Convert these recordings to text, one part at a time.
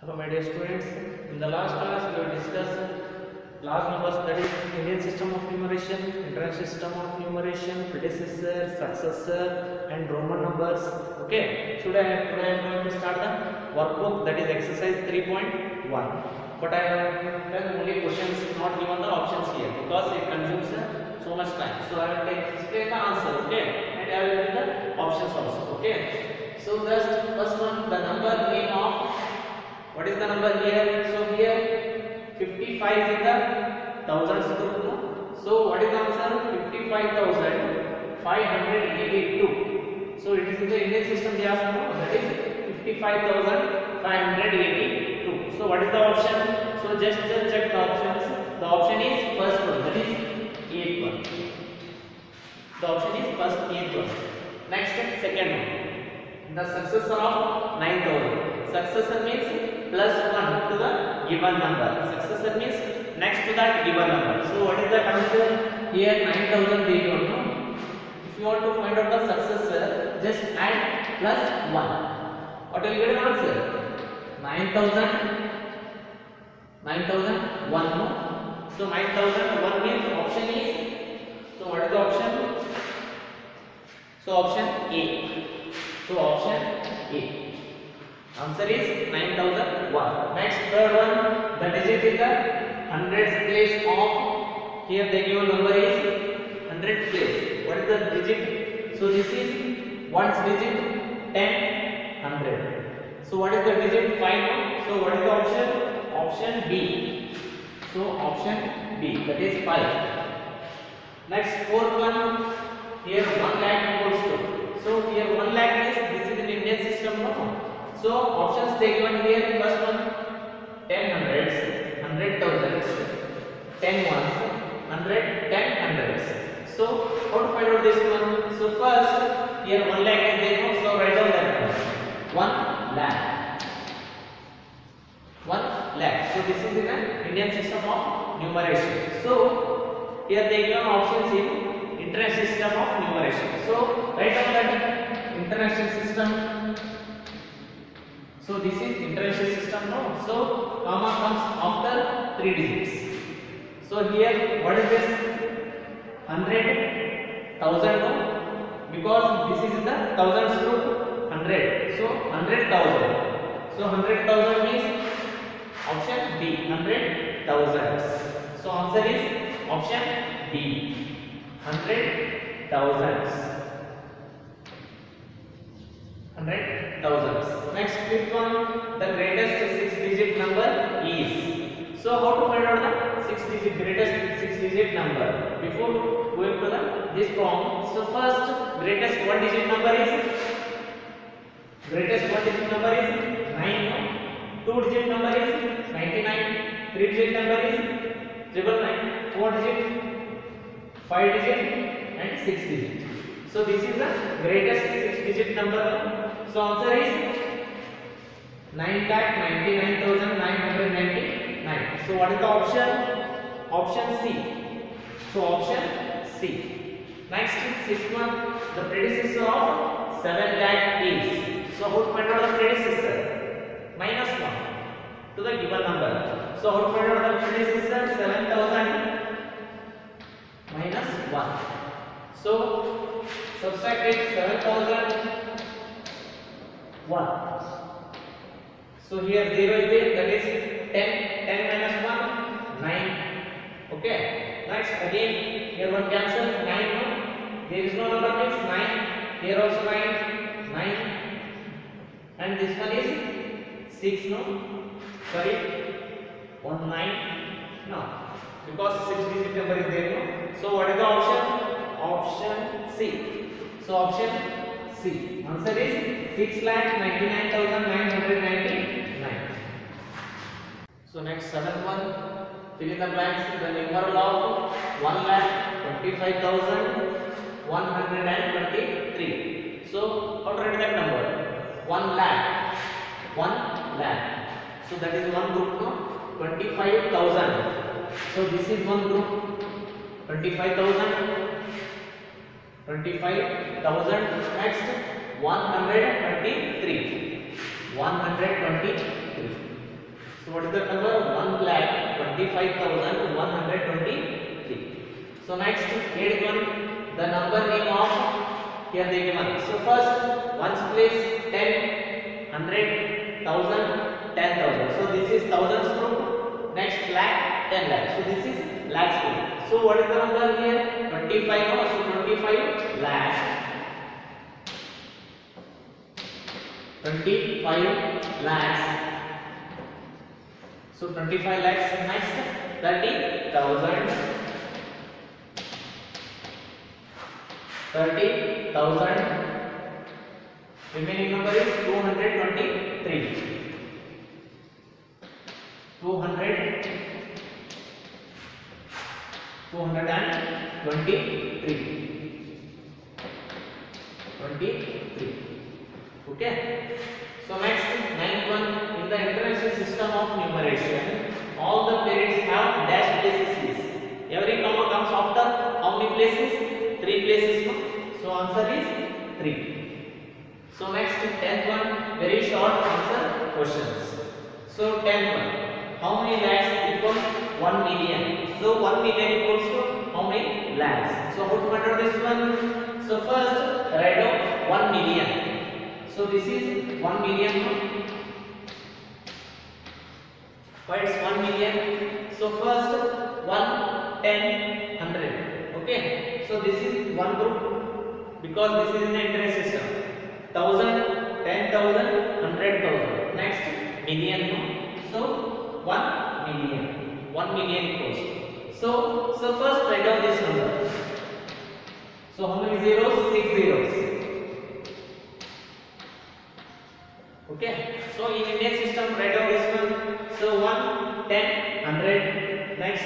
Hello my dear students, in the last class we have discussed class numbers, that is Indian system of numeration, international system of numeration, predecessor, successor and Roman numbers. Okay, today I am going to start the workbook, that is exercise 3.1. But I have done only questions, not given the options here because it consumes so much time. So I will explain the answer, okay, and I will give the options also. Okay, so just first one, the number name of, what is the number here? So here 55 is in the thousands group. No? So what is the answer? 55,582. So it is in the Indian system they ask, no? That is 55,582. So what is the option? So just check the options. The option is first one, that is 8th one. The option is first 8th one. Next, second one. The successor of 9,000. Successor means plus 1 to the given number. Successor means next to that given number. So what is the answer? Here 9,000 they don't know. If you want to find out the successor, just add plus 1. What will you get an answer? 9,001 no? So 9,001 means option is, so what is the option? So option A. So option A. Answer is 9,001. Next, third one, the digit in the hundreds place of, here they give a number is 100 place. What is the digit? So this is ones digit 10, 100. So what is the digit? 5. So what is the option? Option B. So option B, that is 5. Next, fourth one, here 1 lakh equals to. So here 1 lakh is, this is an Indian system, no? So options they given here, first one 10 hundreds, 100,000s, 10 ones, 100, 10 hundreds. So how to find out this one? So first here 1 lakh is there, so write down that one. 1 lakh. 1 lakh. So this is in an Indian system of numeration. So here they given options in international system of numeration. So write down that international system. So this is international system, no? So comma comes after 3 digits. So here what is this? 100,000, no? Because this is in the thousands group, 100. So 100,000. So 100,000 means option B, 100,000s. So answer is option B, 100,000s. 100,000s. Next, fifth one, the greatest 6-digit number is. So how to find out the greatest 6-digit number? Before going to this problem, so first greatest 1-digit number is, greatest 1-digit number is 9. 2-digit number is 99. 3-digit number is 999. 4-digit, 5-digit and 6-digit. So this is the greatest 6-digit number. So answer is 9,99,999. So what is the option? Option C. So option C. Next, sixth one, the predecessor of 7 lakh is. So how to find out the predecessor? Minus 1 to the given number. So how to find out the predecessor? 7,000 minus 1. So subtract it, 7,001. So here 0 is there, that is 10. 10 minus 1, 9. Okay. Next, again here one cancel, 9. No? There is no number means 9. Here also 9. 9. And this one is 6. No? Sorry. 1 9. No. Because 6-digit number is there. No? So what is the option? Option C. So option C. Answer is 6,99,999. So next, seventh one, fill in the blanks. The numeral of 1,25,123. So how to write that number? 1 lakh. 1 lakh. So that is one group, no? 25,000. So this is one group. 25,000. 25,000. Next, 123. 123. So what is the number? 1,25,123. So next, here one, the number name of, here they given. So first, ones place 10, 100, 1000, 10,000. So this is thousands group. Next lakh, 10 lakh. So this is lakhs group. So what is the number here? 25. No? So 25 lakh. 25 lakhs. So 25 lakhs. Next, 30,000. 30,000. Remaining number is 223. 223. 23. Okay. So next, ninth one, in the international system of numeration, all the periods have dash places. Every comma comes after how many places? 3 places. No? So answer is 3. So next, 10th one, very short answer questions. So 10th one, how many lakhs equals 1 million? So 1 million equals to how many lakhs? So how to find out this one? So first, write out 1 million. So this is 1 million. Why it's 1 million? So first, 1, 10, 100. Okay. So this is one group because this is in the interest system. 1000, 10,000, 100,000. Next, million. So 1 million. 1 million equals. So first write down this number. So how many zeros? 6 zeros. Okay. So in Indian system, write down this one. So 1, 10, 100. Next,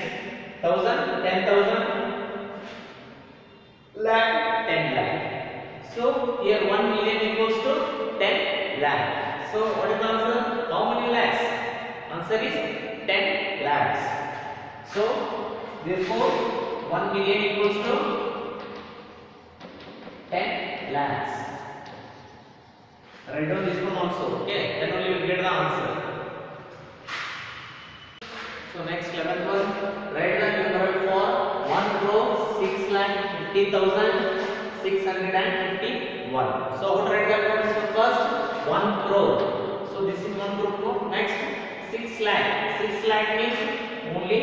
1000, 10,000. Lakh, 10 lakh. So here 1 million equals to 10 lakh. So what is the answer? How many lakhs? Answer is 10 lakhs. So therefore 1 million equals to 10 lakhs. Write down this one also. Okay, then only you will get the answer. So next 11th one, write the numeral for 1,60,50,651. So how to write that one? So first 1 crore. So this is one group. No? Next 6 lakh. 6 lakh means only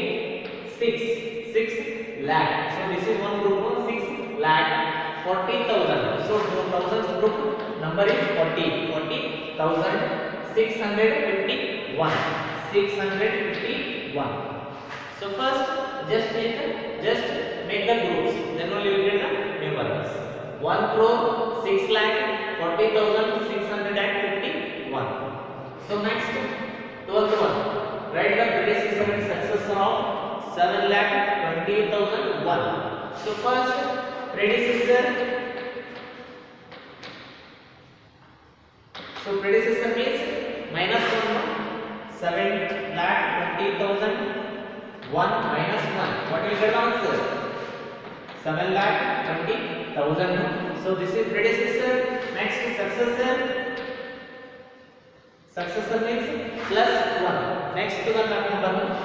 6 lakh. So this is one group. No? 6 lakh. 40,000. So 2000 group number is 40,651. 651. So first just make the groups, then only you will get the numerals. 1 crore, 6 lakh, 40,651. So next 12th one, write the predecessor and successor of 7,20,001. So first predecessor. So predecessor means minus 1. 7,20,001 minus 1. What will get the answer? 7,20,000. So this is predecessor. Next is successor. Successor means plus 1. Next to the number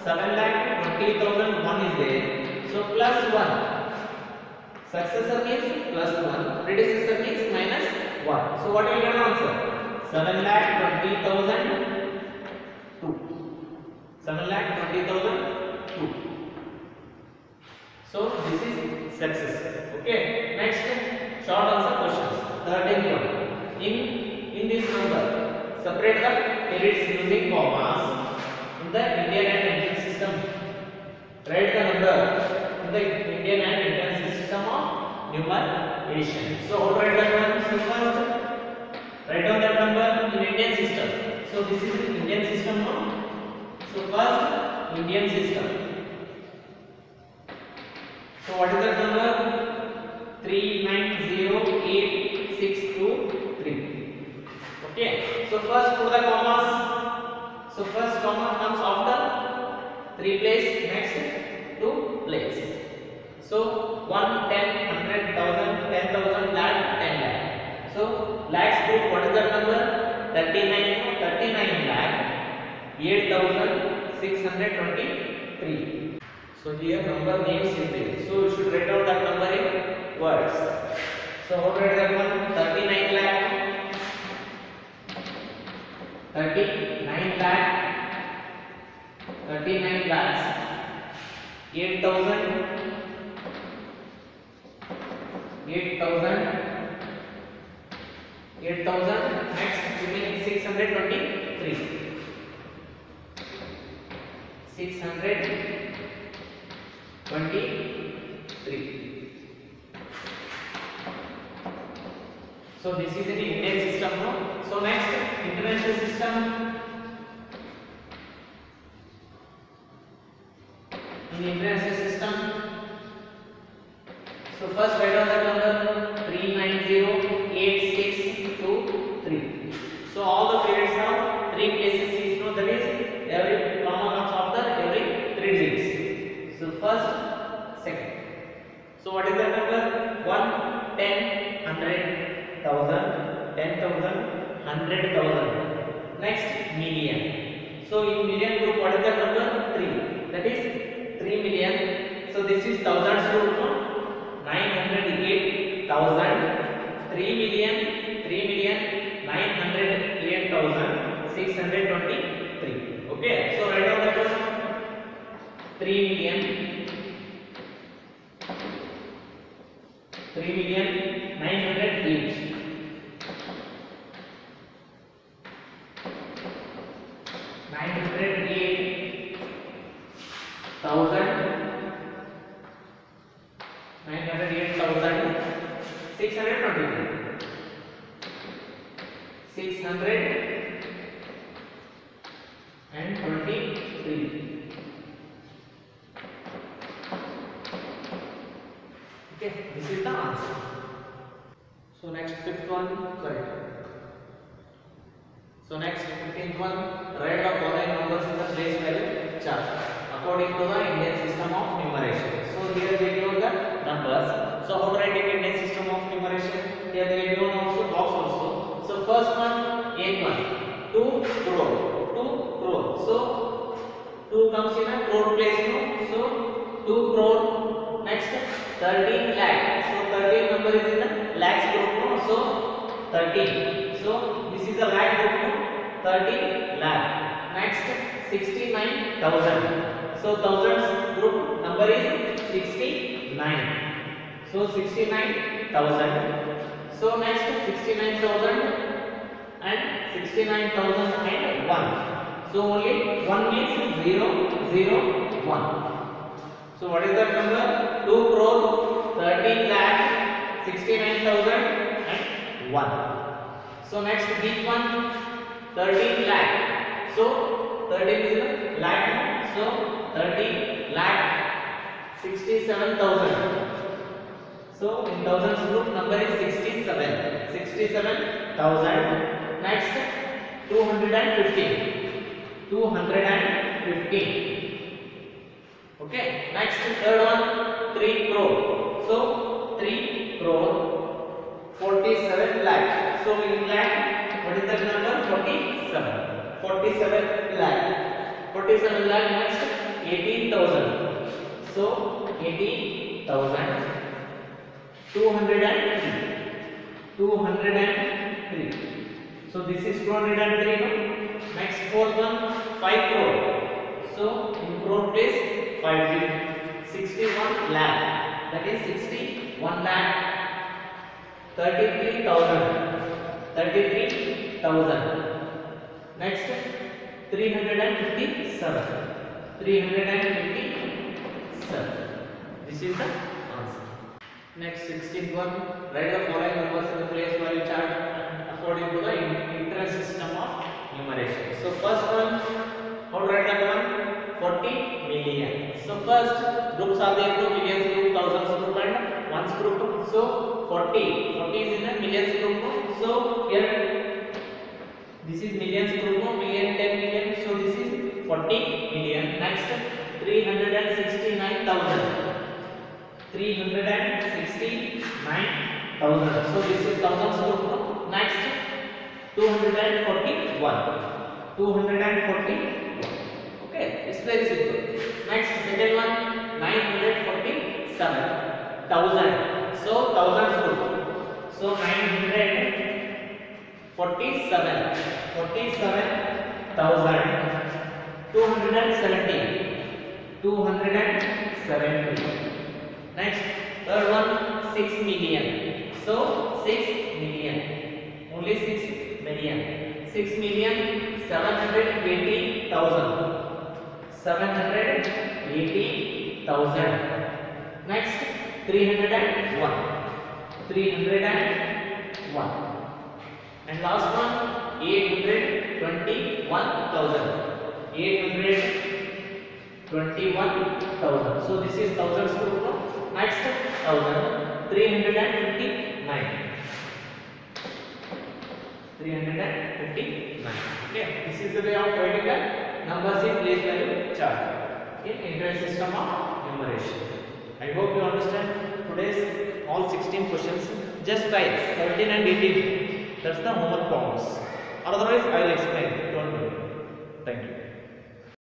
7,20,001 is there. So plus 1. Successor means plus 1. Predecessor means minus 1. So what will get the answer? 7,20,002. 7,20,002. So this is successor. Okay. Next, short answer questions. 13th one. In this number, separate the periods using commas in the Indian and Indian system. Write the number in the Indian and Indian system of numeration. So how to write that one? So first, write down that number in Indian system. So this is Indian system now. So first, Indian system. So what is that number? 390863. Okay. So first put the commas. So first comma comes after 3 place. Next 2 place. So 1, 10, 100, 1000, 10,000, lakh, 10 lakh. So lakhs group. What is that number? 39 lakh. 8,000. 623. So here number names is there. So you should write down that number in words. So how to write that one? 39 lakh. 39 lakh. 39 lakhs. 8,000. 8,000. 8,000. Next, remaining 623. 623. So this is an Indian system, no? So next, international system. In international system, so first write down the number 3908623. So all the periods have 3 places is no, that is every comma comes after every 3 digits. So first, second. So what is the number? 1, 10, 100, 1000, 10,000, 100,000. Next, million. So in million group, what is the number? 3. That is 3 million. So this is thousands group, no? 908,000. 3 million, 908,623. Okay, so write down that one. 3,908,000. 623. Okay, this is the answer. So next fifth one, sorry. So next 15th one, write the following numbers in the place value chart according to the Indian system of numeration. So here they give the numbers. So how to write in Indian system of numeration? Here they give also box also. So first one, 8 one, 2 crore, 2 crore. So 2 comes in a crore place, no? So 2 crore. Next 13 lakh. So 13 number is in the lakhs group, no? So 13. So this is a lakh group, no? 13 lakh. Next 69,000. So thousands group number is 69. So 69,000. So next 69,000 and 69,001. So only 1 means 0, 0, 1. So what is that number? 2 crore, 13 lakh, 69,001. So next big one, 13 lakh. So 13 is a lakh. So 13 lakh, 67,000. So in thousands group number is 67. 67,000. Next 250. 250. Okay. Next third one, 3 crore. So 3 crore, 47 lakh. So in lakh, what is that number? 47. 47 lakh. 47 lakh. Next 18,000. So 18,000. 203. 203. So this is 203. No? Next fourth one, 5 crore. So in crore place 61 lakh. That is 61 lakh. 33,000. 33,000. Next 357. 357. This is the answer. Next 16th one, write the following numbers in the place value chart according to the internal system of numeration. So first one, how to write that one? 40 million. So first groups are there, two millions group, thousands group and ones group. So 40 is in the millions group. So here this is millions group, million, 10 million. So this is 40 million. Next 369,000. 369,000. So this is thousands group. Next 241. 241. Okay. Okay, it's very simple. Next, second one, 947 thousand. So thousand good. So 947 270. Next, third one, 6 million. So 6 million. Only 6 million. 6 million 780,000. 780,000. Next, 301. And last one, 821,000. 821,000. So this is thousands group. Next, 359. 359. Okay, this is the way of writing the numbers in place value chart in interest system of numeration. I hope you understand today's all 16 questions. Just try 17 and 18. That's the homework problems. Otherwise, I will explain. Don't worry. Thank you.